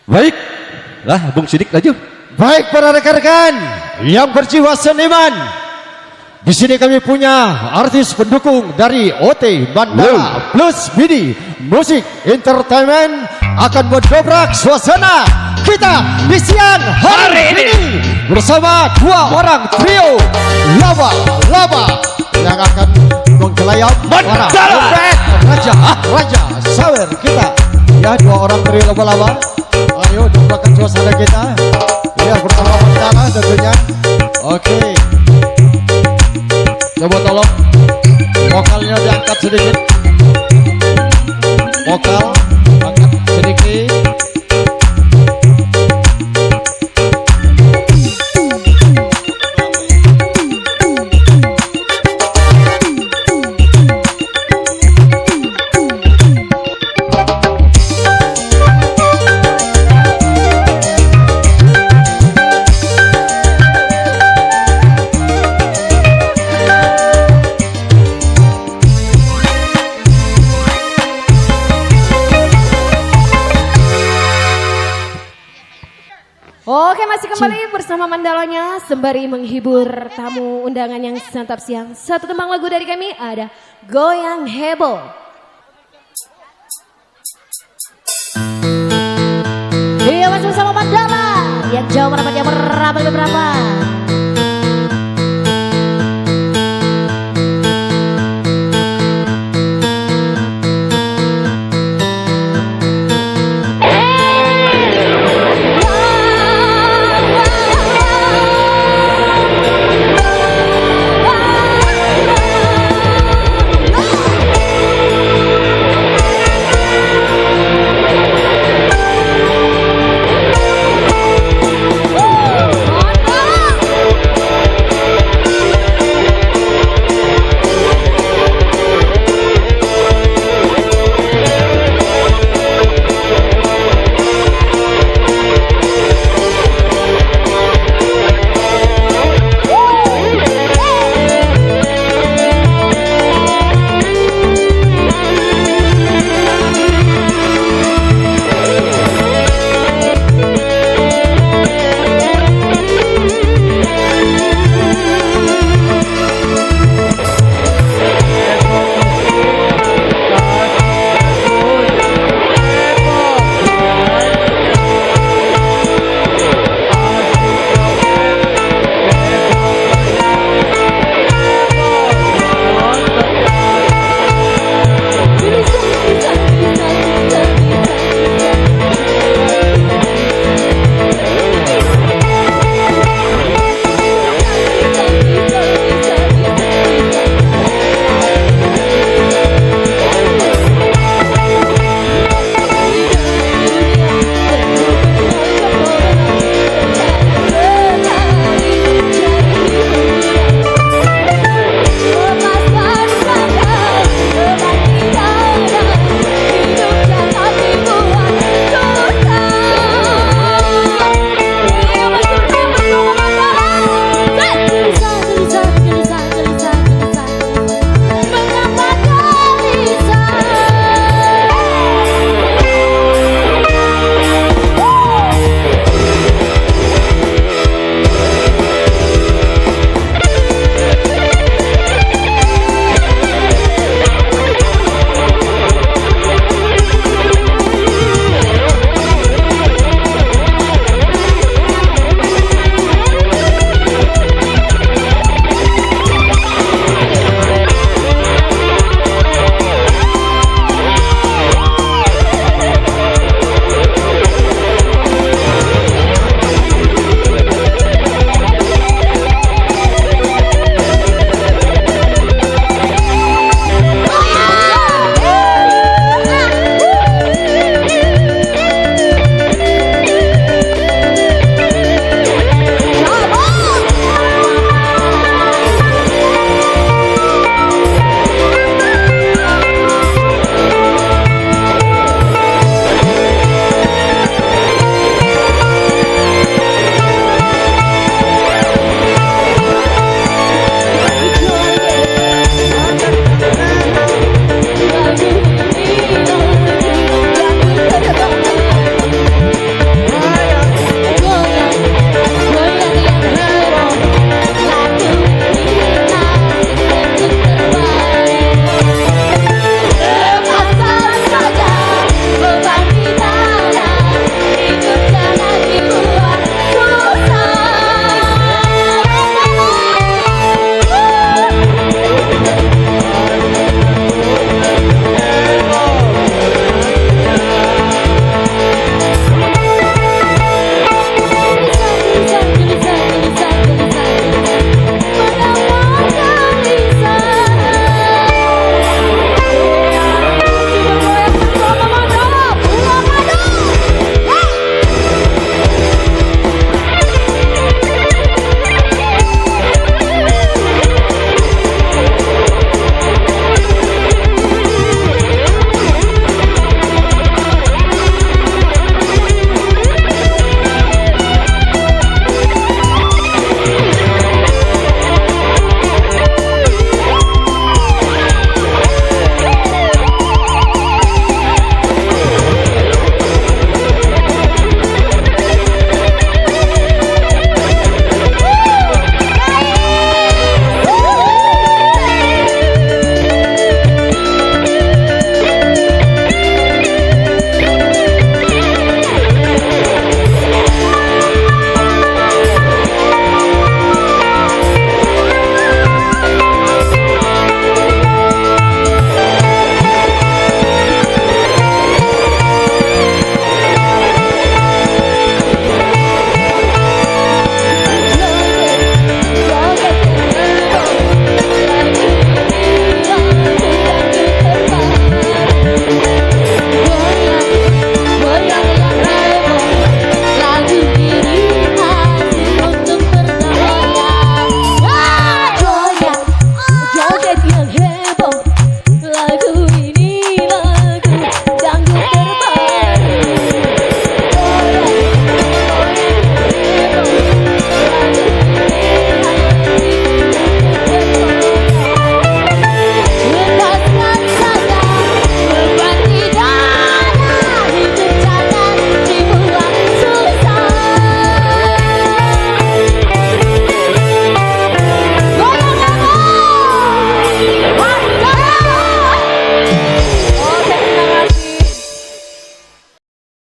Baik, lah Bung Sidik laju. Baik para rekan-rekan yang berjiwa seniman, di sini kami punya artis pendukung dari OT Mandala Plus Midi Musik Entertainment akan mendobrak suasana kita di siang hari ini bersama dua orang trio laba-laba yang akan menggelayap para raja sawer kita. Ya, dua orang trio laba-laba. Ayo dobrakkan suasana kita. Ya, bersama Mandala tentunya. Oke. Coba tolong vokalnya diangkat sedikit. Vokal angkat sedikit. Oke, masih kembali bersama Mandalanya sembari menghibur tamu undangan yang santap siang. Satu tembang lagu dari kami ada Goyang Heboh. Iya, masih bersama Mandala yang jauh merapat yang merapat beberapa.